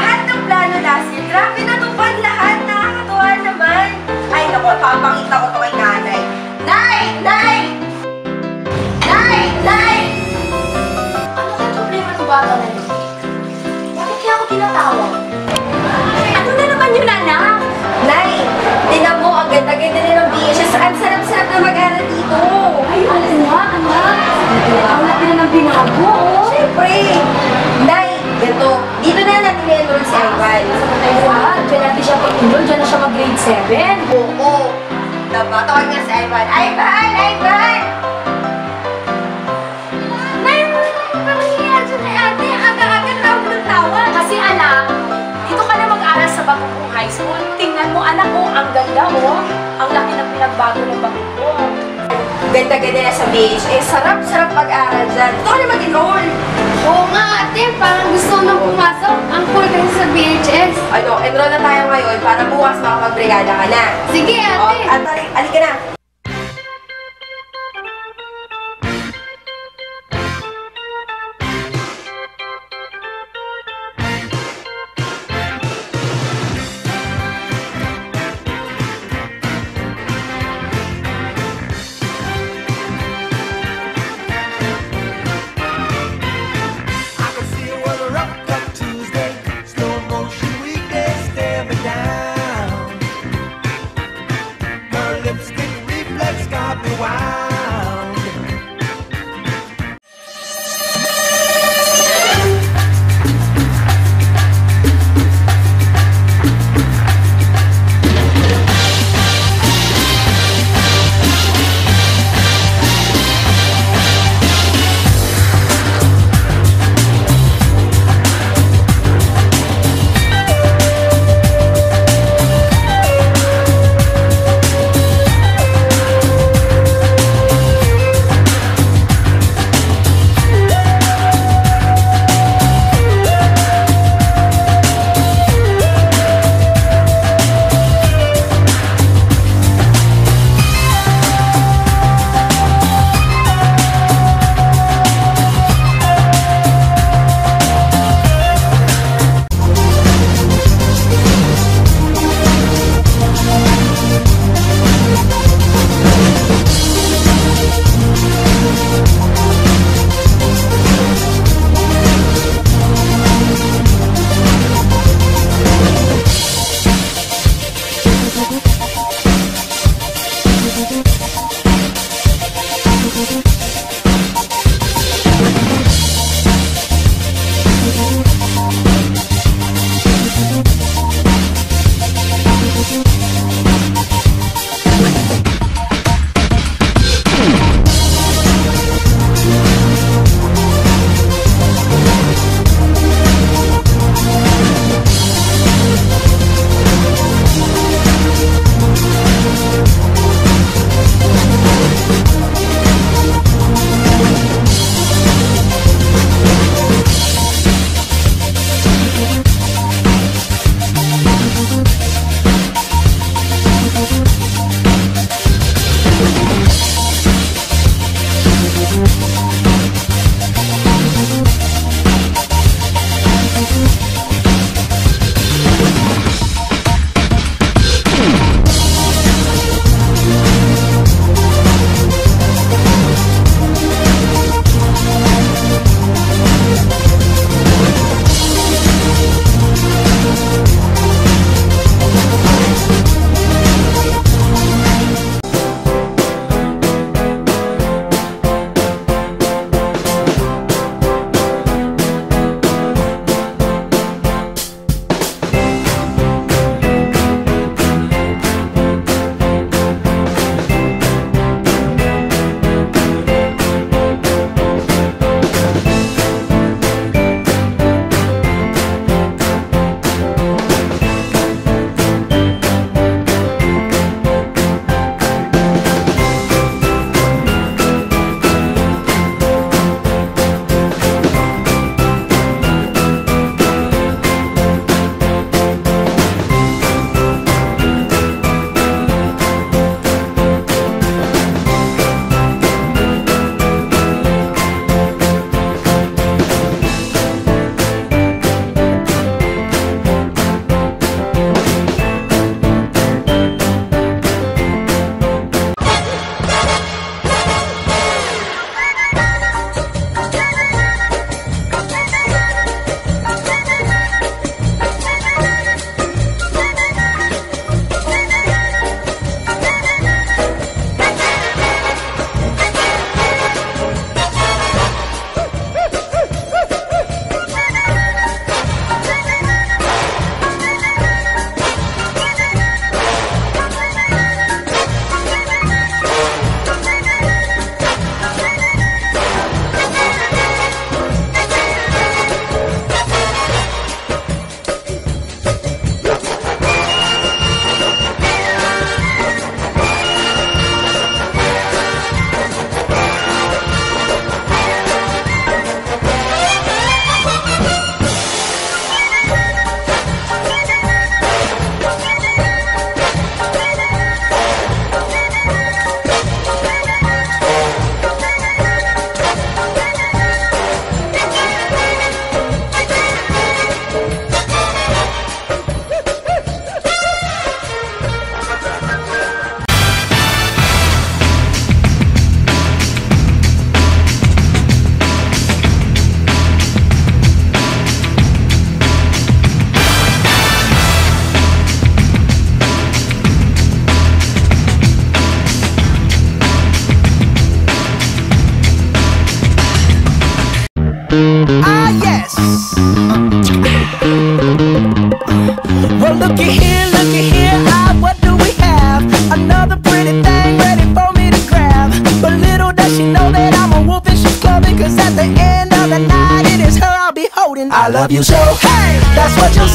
Lahat ng plano last year, grabe natupad lahat. Nakakatuwa naman. Ay, naku, papakita ko to kay nanay. Nay! Nay! Nay! Nay! Ano kaya problema ng bata na yun? Bakit kaya ako tinatawag? Ano na naman yun, anak? Nay! Tingnan mo, ang ganda-ganda nilang BHS. Ang sarap-sarap na mag-aral dito. Ay, alam nga, anak. Ang laki na ng binago, oh. Siyempre. Nay, ganito. Dito na natin i-enroll si Ivan. Ay, dyan natin siya pag-enroll, dyan na siya mag-grade 7. Oo. Napatawag nga si Ivan. Ivan! Ivan! Nay, parang nangyayari dyan kay ate. Aga-aga tawag ng tawag. Kasi anak, dito ka na mag-aral sa Bagong High School. Tingnan mo, anak ko, ang ganda, oh. Ang laki ng pinagbago ng Bagong. Ganda-ganda na sa BHS. Sarap-sarap pag-aral dyan. Ito ka na mag-enroll. Oo nga, ate. Parang gusto nang pumasok. Ang cool kasi sa BHS. Ano, enroll na tayo ngayon para bukas makapag-brigada ka na. Sige, O, ate. at alika na. I can see it was a rough cut Tuesday, slow motion weekday, stare me down. Her lipstick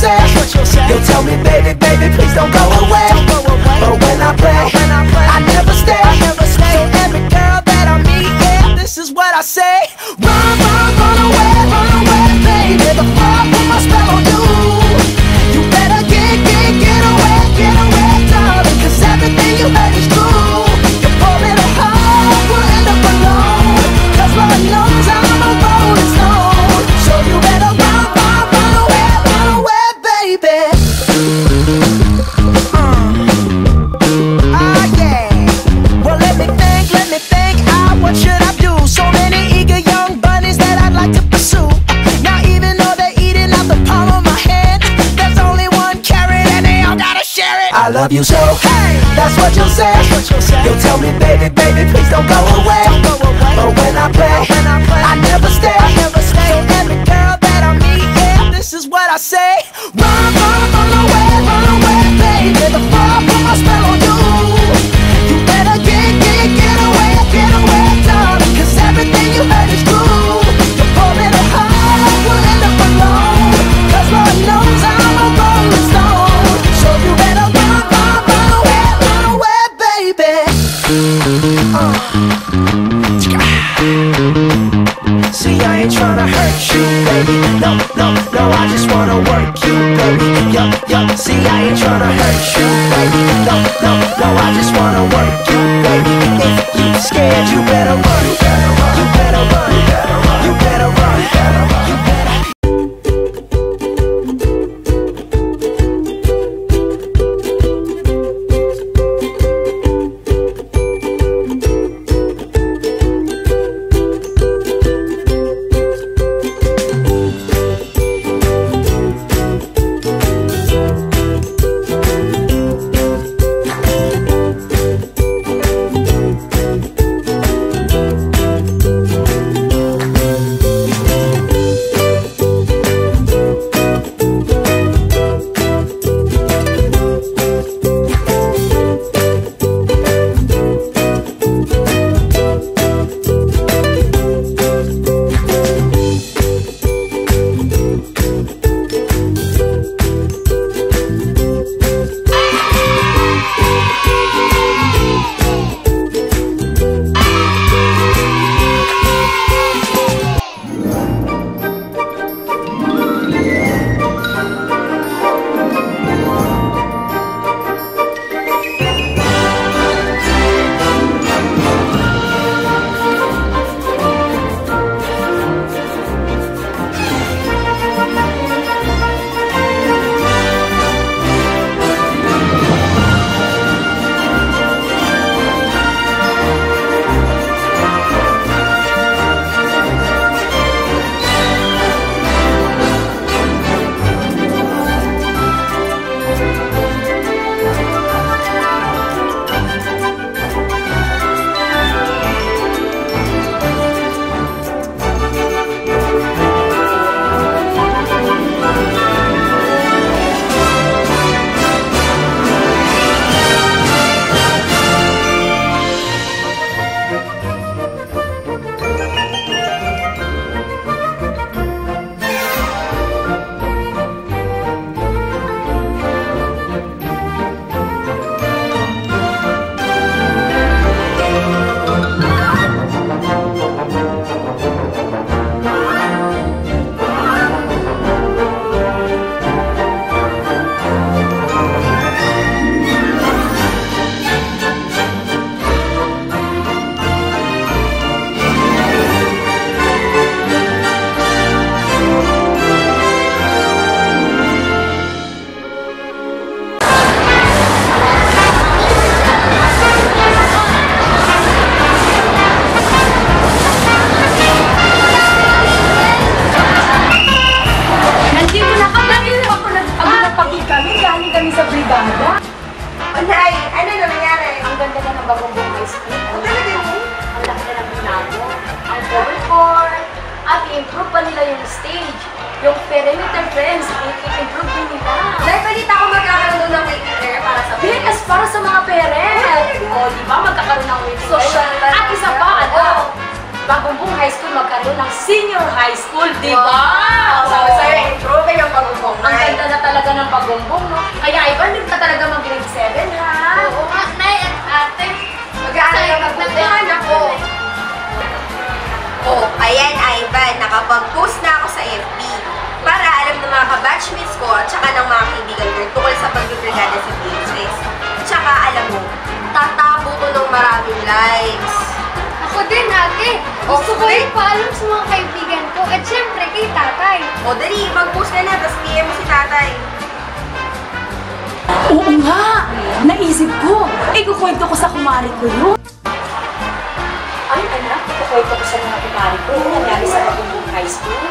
say. You'll tell me, baby, baby, please don't go away. But when I play, I never stay. So every girl that I meet, yeah, this is what I say. Run, run away, baby, before I put my spell on you. You better get away, darling, 'cause everything you heard is true. Your poor little heart will end up alone, 'cause Lord knows I'm a rolling stone. So you better run away, baby. Yeah. Well, let me think, what should I do? So many eager young bunnies that I'd like to pursue. Now even though they're eating out the palm of my hand, there's only one carrot and they all gotta share it. I love you so, hey, that's what you'll say. You'll tell me, baby, baby, please don't go away. But when I play, I never stay. So every girl that I meet, yeah, this is what I say. Run away, baby, before I put my spell on you. You better get away, darling, 'cause everything you heard is true. Your poor little heart will end up alone, 'cause Lord knows I'm a rolling stone. So you better run away, baby. See, I ain't tryna hurt you, baby. No, I just wanna work you, baby. Yo, see, I ain't tryna hurt you, baby. No, I just wanna work you, baby. If you scared, you better run. You better run. You better run. You better. i-improve pa nila yung stage. Yung perimeter friends, i-improve din nila. Dahil balita ko magkakaroon doon ng wheelchair para sa parents. Yes, para sa mga parents. O, di ba, magkakaroon ng wheelchair. Social At isa pa, Bagumbong High School magkaroon ng senior high school, di ba? Wow. Sabi sa'yo, improve yung Bagumbong Ang ganda na talaga bongbong, no? Kaya Ivan, hindi ka talaga mag-grade 7, ha? Oo nga, Nay at Ate. Mag-aaral ka mabuti. Ako. Oh, ayan, Ivan. Nakapag-post na ako sa FB. Para alam ng mga kabatchmates ko at saka ng mga kaibigan ko tungkol sa pagbibrigada sa Pinterest. Tsaka alam mo, tatabo ko ng maraming likes. Ako din, ate. Gusto ko yung paalam sa mga kaibigan ko at syempre kay tatay. O dali, mag-post ka na, tapos PM mo si tatay. Oo nga! Naisip ko! Ikukwento ko sa kumari ko yun. Ay, anak, ikukwento ko sa mga kumari ko yung nangyari sa Bagumbong High School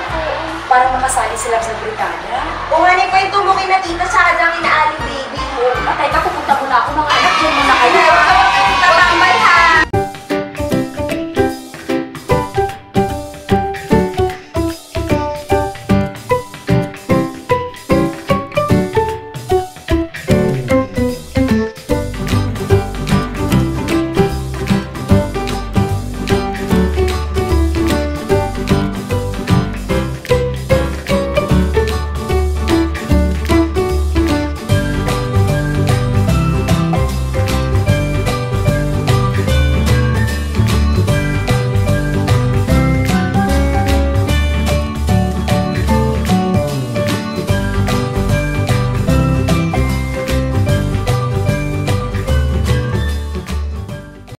para makasali sila sa brigada. O nga, kwento mo kina tita sa kanyang inaaling baby. Patay ka, pupunta muna ako mga anak. Diyan muna kayo.